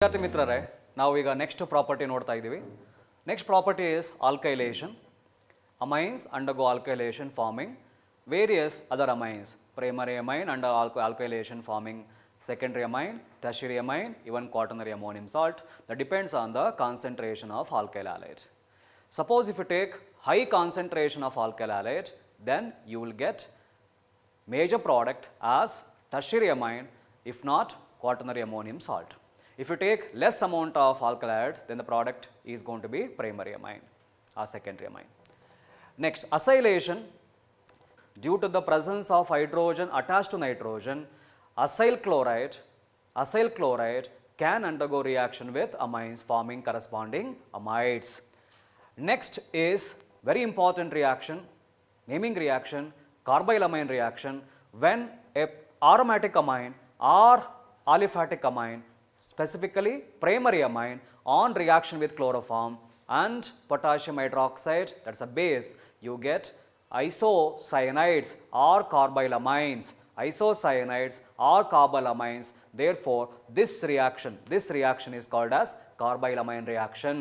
ವಿದ್ಯಾರ್ಥಿ ಮಿತ್ರರೇ, ನಾವು ಈಗ ನೆಕ್ಸ್ಟ್ ಪ್ರಾಪರ್ಟಿ ನೋಡ್ತಾ ಇದ್ದೀವಿ. Next property is alkylation. Amines undergo alkylation forming various other amines. Primary amine under alkylation forming secondary amine, tertiary amine, even quaternary ammonium salt. That depends on the concentration of alkyl halide. Suppose if you take high concentration of alkyl halide, then you will get major product as tertiary amine, if not quaternary ammonium salt. If you take less amount of alkyl halide, then the product is going to be primary amine or secondary amine. Next, acylation. Due to the presence of hydrogen attached to nitrogen, acyl chloride can undergo reaction with amines forming corresponding amides. Next is very important reaction, naming reaction, carbylamine reaction, when a aromatic amine or aliphatic amine, specifically primary amine, on reaction with chloroform and potassium hydroxide, that's a base, you get isocyanides or carbylamines. Isocyanides or carbylamines. Therefore, this reaction is called as carbylamine reaction.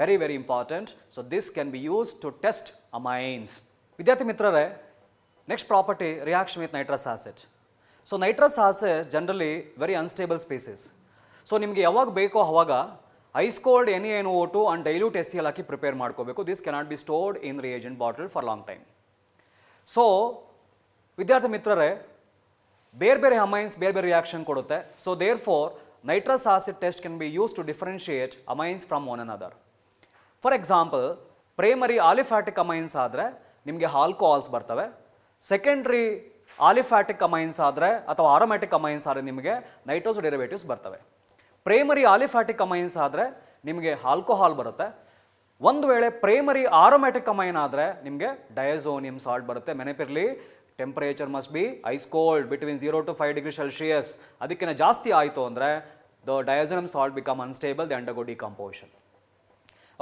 Very, very important. So, this can be used to test amines. ವಿದ್ಯಾರ್ಥಿ ಮಿತ್ರರೇ, next property, reaction with nitrous acid. So, nitrous acid generally very unstable species. So, ನಿಮಗೆ ಯಾವಾಗ ಬೇಕೋ ಆವಾಗ ice cold NaNO2 and dilute HCl ಹಾಕಿ prepare ಮಾಡ್ಕೋಬೇಕು. This cannot be stored in reagent bottle for long time. So ವಿದ್ಯಾರ್ಥಿ ಮಿತ್ರರೇ, ಬೇರೆ ಬೇರೆ ಅಮೈನ್ಸ್ ಬೇರೆ ಬೇರೆ ರಿಯಾಕ್ಷನ್ ಕೊಡುತ್ತೆ. So therefore nitrous acid test can be use to differentiate amines from one another. For example, primary aliphatic amines ಆದರೆ ನಿಮಗೆ alcohols ಬರ್ತವೆ. ಸೆಕೆಂಡ್ರಿ ಆಲಿಫ್ಯಾಟಿಕ್ ಅಮೈನ್ಸ್ ಆದರೆ ಅಥವಾ ಆರೋಮ್ಯಾಟಿಕ್ ಅಮೈನ್ಸ್ ಆದರೆ ನಿಮಗೆ ನೈಟ್ರೋಸ್ ಡೆರಿವೇಟಿವ್ಸ್ ಬರ್ತವೆ. ಪ್ರೈಮರಿ ಆಲಿಫ್ಯಾಟಿಕ್ ಅಮೈನ್ಸ್ ಆದರೆ ನಿಮಗೆ ಆಲ್ಕೋಹಾಲ್ ಬರುತ್ತೆ. ಒಂದು ವೇಳೆ ಪ್ರೈಮರಿ ಆರೋಮ್ಯಾಟಿಕ್ ಅಮೈನ್ ಆದರೆ ನಿಮಗೆ ಡಯಾಝೋನಿಯಂ ಸಾಲ್ಟ್ ಬರುತ್ತೆ. ನೆನಪಿರಲಿ, temperature must be ice cold between 0 to 5 degrees Celsius. ಅದಕ್ಕಿಂತ ಜಾಸ್ತಿ ಆಯಿತು ಅಂದರೆ the diazonium salt become unstable, the undergo decomposition.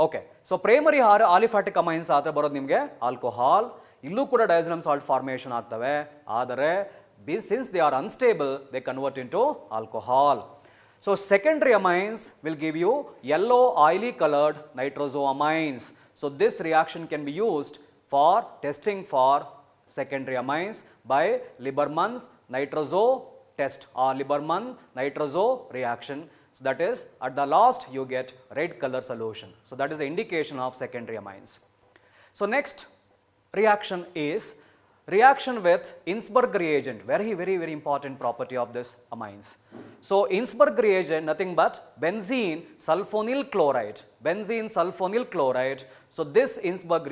Okay, so primary aliphatic amines ಆದರೆ ಬರೋದು ನಿಮಗೆ ಆಲ್ಕೋಹಾಲ್. ಇಲ್ಲೂ ಕೂಡ ಡಯಾಝೋನಿಯಂ ಸಾಲ್ಟ್ ಫಾರ್ಮೇಷನ್ ಆಗ್ತವೆ. ಆದರೆ since they are unstable, they convert into alcohol. So secondary amines will give you yellow oily colored nitrosoamines. So this reaction can be used for testing for secondary amines by Lieberman's nitroso test or Lieberman nitroso reaction. So that is, at the last you get red color solution. So that is the indication of secondary amines. So next reaction is reaction with Innsberg reagent. Very, very, very important property of this amines. So Innsberg reagent, nothing but benzene sulfonyl chloride. Benzene sulfonyl chloride. So this Innsberg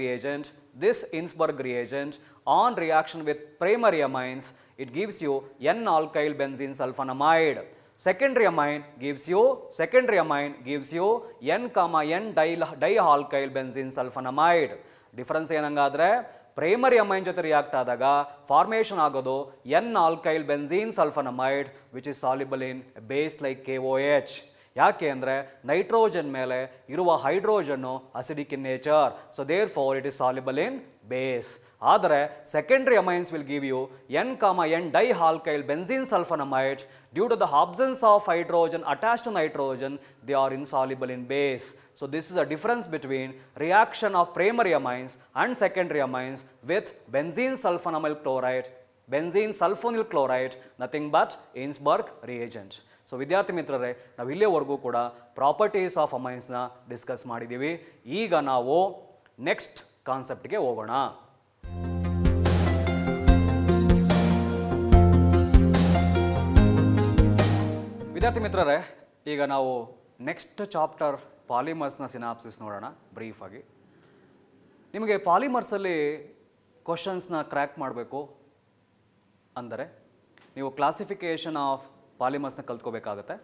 reagent on reaction with primary amines, it gives you N-alkyl benzene sulfonamide. Secondary amine gives you N, N-dialkyl benzene sulfonamide. Difference ಏನಂಗಾದ್ರೆ primary amine ಜೊತೆ react ಆದಾಗ formation ಆಗೋದು N-alkyl benzene sulfonamide, which is soluble in base like KOH. ಯಾಕೆ ಅಂದರೆ nitrogen ಮೇಲೆ ಇರುವ ಹೈಡ್ರೋಜನ್ನು acidic in nature. So therefore it is soluble in base. ಆದರೆ secondary amines will give you N, N-dialkyl benzene sulfonamide. Due to the absence of hydrogen attached to nitrogen, they are insoluble in base. So this is a difference between reaction of primary amines and secondary amines with benzene sulfonyl chloride, nothing but Innsberg reagent. So ವಿದ್ಯಾರ್ಥಿ ಮಿತ್ರರೇ, ನಾವು ಇಲ್ಲಿಯವರೆಗೂ ಕೂಡ properties of ಅಮೈನ್ಸ್ನ discuss ಮಾಡಿದ್ದೀವಿ. ಈಗ ನಾವು next ಕಾನ್ಸೆಪ್ಟ್ಗೆ ಹೋಗೋಣ. ವಿದ್ಯಾರ್ಥಿ ಮಿತ್ರರೇ, ಈಗ ನಾವು ನೆಕ್ಸ್ಟ್ ಚಾಪ್ಟರ್ ಪಾಲಿಮರ್ಸ್ನ ಸಿನಾಪ್ಸಿಸ್ ನೋಡೋಣ ಬ್ರೀಫಾಗಿ. ನಿಮಗೆ ಪಾಲಿಮರ್ಸಲ್ಲಿ ಕ್ವಶನ್ಸ್ನ ಕ್ರ್ಯಾಕ್ ಮಾಡಬೇಕು ಅಂದರೆ ನೀವು ಕ್ಲಾಸಿಫಿಕೇಷನ್ ಆಫ್ ಪಾಲಿಮರ್ಸ್ನ ಕಲ್ತ್ಕೋಬೇಕಾಗತ್ತೆ.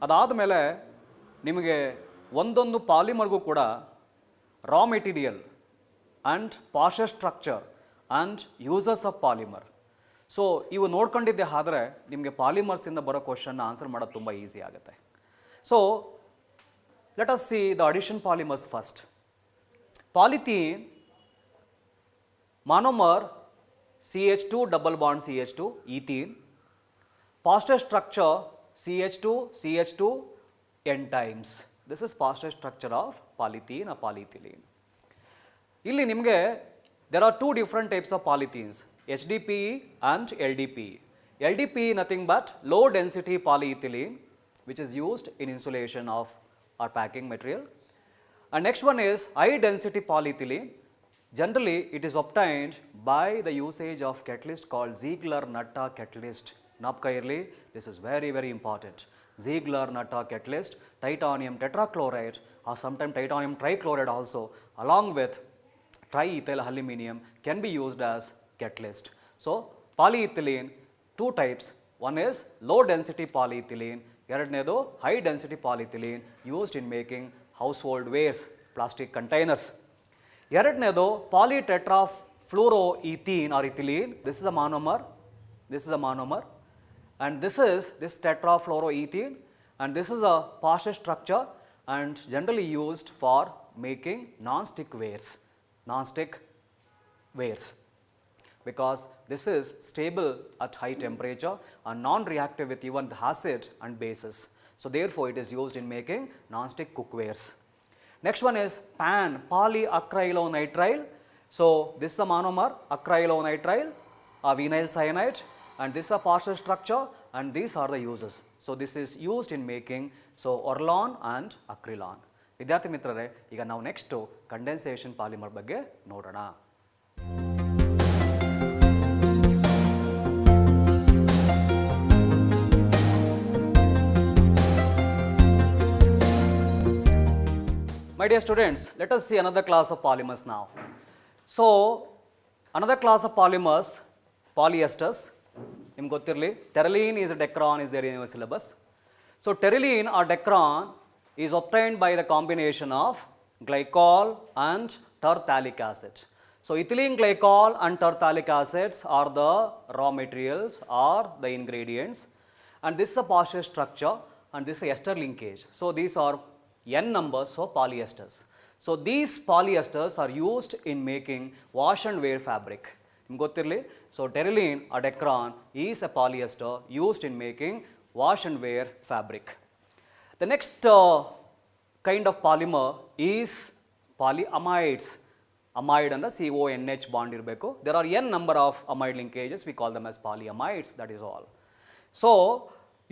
ಅದಾದ ಮೇಲೆ ನಿಮಗೆ ಒಂದೊಂದು ಪಾಲಿಮರ್ಗೂ ಕೂಡ raw material and partial structure and uses of polymer. So ಇವು ನೋಡ್ಕೊಂಡಿದ್ದೆ ಆದರೆ ನಿಮಗೆ ಪಾಲಿಮರ್ಸಿಂದ ಬರೋ ಕ್ವಶನ್ನ ಆನ್ಸರ್ ಮಾಡೋದು ತುಂಬ ಈಸಿ ಆಗುತ್ತೆ. So let us see the addition polymers first. Polythene monomer CH2 double bond CH2 ethene. Posture structure CH2, CH2, N times. This is partial structure of polythene or polyethylene. ಇಲ್ಲಿ ನಿಮಗೆ there are two different types of polythenes, HDPE and LDPE. LDPE nothing but low density polyethylene which is used in insulation of our packing material. And next one is high density polyethylene. Generally it is obtained by the usage of catalyst called Ziegler-Natta catalyst. Napka irli, this is very very important. Ziegler-Natta catalyst, titanium tetrachloride or sometimes titanium trichloride also along with triethyl aluminum can be used as catalyst. So polyethylene, two types. One is low density polyethylene, ಎರಡನೇದು high density polyethylene used in making household wares, plastic containers. ಎರಡನೇದು polytetrafluoroethene or ethylene. This is a monomer. This is a monomer. And this is this tetrafluoroethene, and this is a partial structure and generally used for making non-stick wares. Non-stick wares, because this is stable at high temperature and non-reactive with even the acid and bases. So therefore it is used in making non-stick cookwares. Next one is PAN, polyacrylonitrile. So this is a monomer, acrylonitrile or vinyl cyanide, and this is a partial structure and these are the uses. So this is used in making Orlon and acrylon. ವಿದ್ಯಾರ್ಥಿ ಮಿತ್ರರೇ, ಈಗ ನಾವು next condensation polymer ಬಗ್ಗೆ ನೋಡೋಣ. My dear students, let us see another class of polymers now. So another class of polymers, polyesters. ನಿಮ್ಗೆ ಗೊತ್ತಿರಲಿ, terylene is a Dacron is there in your syllabus. So terylene or Dacron is obtained by the combination of glycol and terphthalic acid. So ethylene glycol and terphthalic acids are the raw materials or the ingredients, and this is a partial structure and this is a ester linkage. So these are n numbers of polyesters. So these polyesters are used in making wash and wear fabric. ನಿಮ್ಗೆ ಗೊತ್ತಿರಲಿ, so terylene or Dacron is a polyester used in making wash and wear fabric. The next kind of polymer is polyamides. Amide and the CONH bond irbeku. There are n number of amide linkages, we call them as polyamides, that is all. So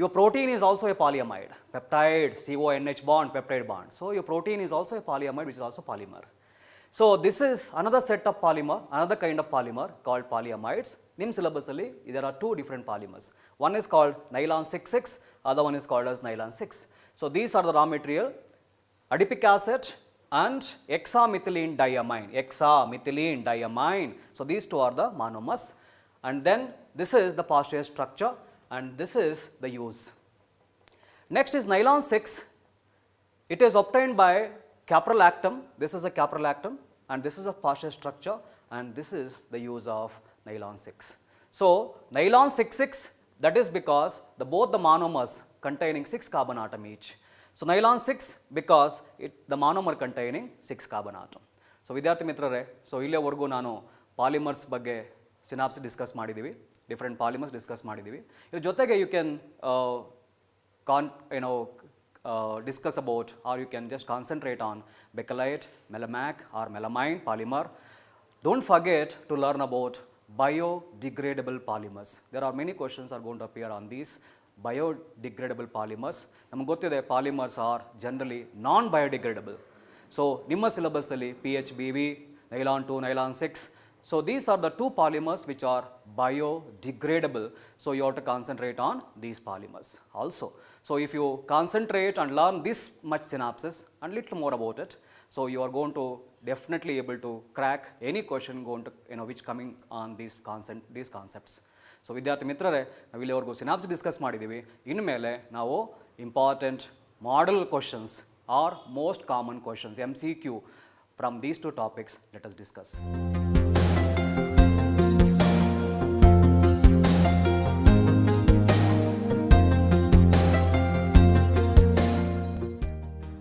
your protein is also a polyamide, peptide, CONH bond, peptide bond. So your protein is also a polyamide which is also polymer. So this is another set of polymer, another kind of polymer called polyamides. NIM syllabus alli there are two different polymers. One is called nylon 6,6, other one is called as nylon 6. So these are the raw material, adipic acid and hexamethylene diamine, hexamethylene diamine. So these two are the monomers, and then this is the partial structure and this is the use. Next is nylon 6. It is obtained by caprolactam. This is a caprolactam and this is a partial structure and this is the use of nylon 6. So nylon 6,6, that is because both the monomers containing 6 carbon atom each. So nylon 6 because the monomer containing 6 carbon atom. So ವಿದ್ಯಾರ್ಥಿ ಮಿತ್ರರೇ, so ಇಲ್ಲಿಯವರೆಗೂ ನಾನು polymers ಬಗ್ಗೆ ಸಿನಾಪ್ಸ್ discuss ಮಾಡಿದ್ದೀವಿ, different polymers discuss ಮಾಡಿದ್ದೀವಿ. ಇದ್ರ ಜೊತೆಗೆ you can discuss about, or you can just concentrate on bakelite, melamac or melamine polymer. Don't forget to learn about biodegradable polymers. There are many questions are going to appear on these biodegradable polymers. ನಮಗೆ ಗೊತ್ತಿದೆ polymers are generally non-biodegradable. So ನಿಮ್ಮ syllabus ಅಲ್ಲಿ PHBV, nylon 2, nylon 6. So these are the two polymers which are biodegradable. So you have to concentrate on these polymers also. So if you concentrate and learn this much synopsis and little more about it, so you are going to definitely able to crack any question going to which coming on these concepts. So ವಿದ್ಯಾರ್ಥಿ ಮಿತ್ರರೇ, ನಾವು ಇಲ್ಲಿವರೆಗೂ synapse discuss ಮಾಡಿದ್ದೀವಿ. ಇನ್ಮೇಲೆ ನಾವು important model questions are most common questions MCQ from these two topics let us discuss.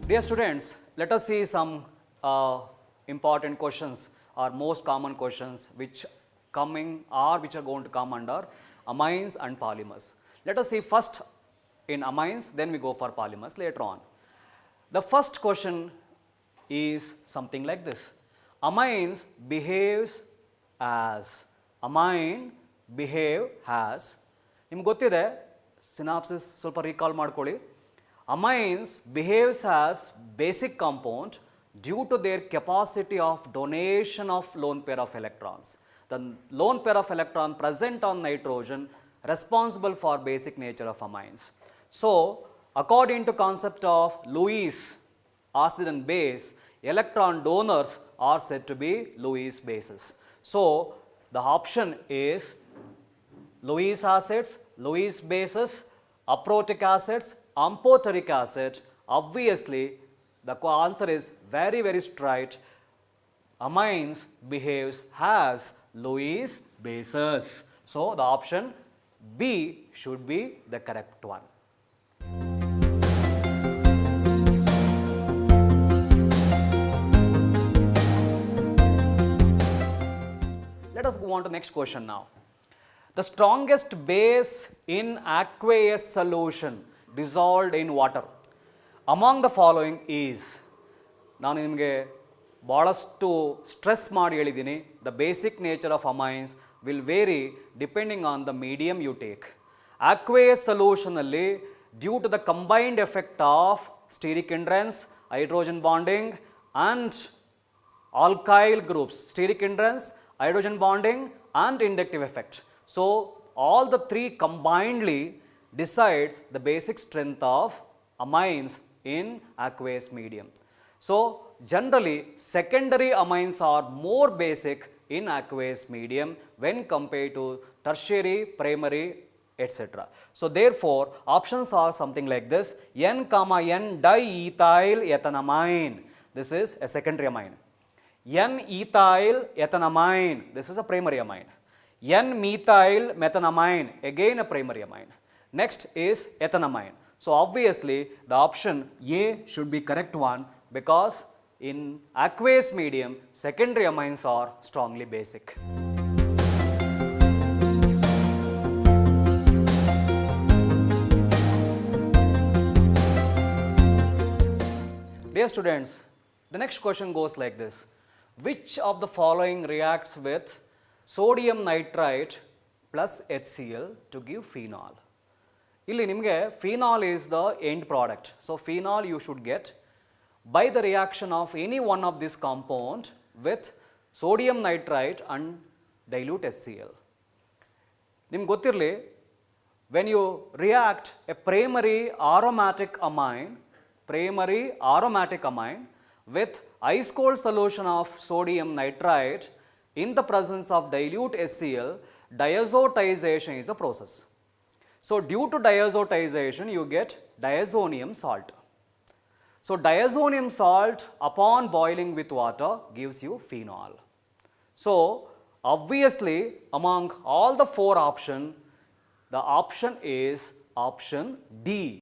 Dear students, let us see some important questions or most common questions which coming or which are going to come under amines and polymers. Let us see first in amines, then we go for polymers later on. The first question is something like this. Amines behaves as. Amine behave as. ನಿಮ್ಗೆ ಗೊತ್ತಿದೆ synopsis ಸ್ವಲ್ಪ recall ಮಾಡ್ಕೊಳ್ಳಿ. Amines behaves as basic compound due to their capacity of donation of lone pair of electrons. The lone pair of electron present on nitrogen responsible for basic nature of amines. So, according to concept of Lewis acid and base, electron donors are said to be Lewis bases. So, the option is Lewis acids, Lewis bases, aprotic acids, amphoteric acid. Obviously, the answer is very, very straight. Amines behaves as Lewis bases. So, the option B should be the correct one. Let us go on to the next question now. The strongest base in aqueous solution dissolved in water among the following is. ನಾನು ನಿಮಗೆ ಭಾಳಷ್ಟು stress ಮಾಡಿ ಹೇಳಿದ್ದೀನಿ. The basic nature of amines will vary depending on the medium you take. Aqueous ಸೊಲ್ಯೂಷನಲ್ಲಿ due to the combined effect of steric hindrance, hydrogen bonding and alkyl groups, steric hindrance, hydrogen bonding and inductive effect. So, all the three combinedly decides the basic strength of amines in aqueous medium. So, generally secondary amines are more basic in aqueous medium when compared to tertiary, primary, etc. So, therefore, options are something like this: N, N diethyl ethanamine. This is a secondary amine. N-ethyl ethanamine, this is a primary amine. N-methyl methanamine, again a primary amine. Next is ethanamine. So, obviously, the option A should be correct one because in aqueous medium, secondary amines are strongly basic. Dear students, the next question goes like this. Which of the following reacts with sodium nitrite plus HCl to give phenol? ಇಲ್ಲಿ ನಿಮಗೆ phenol is the end product. So, phenol you should get by the reaction of any one of this compound with sodium nitrite and dilute HCl. ನಿಮ್ಗೆ ಗೊತ್ತಿರಲಿ, when you react a primary aromatic amine with ice cold solution of sodium nitrite in the presence of dilute HCl, diazotization is a process. So, due to diazotization you get diazonium salt. So, diazonium salt upon boiling with water gives you phenol. So, obviously among all the four options, the option is option D,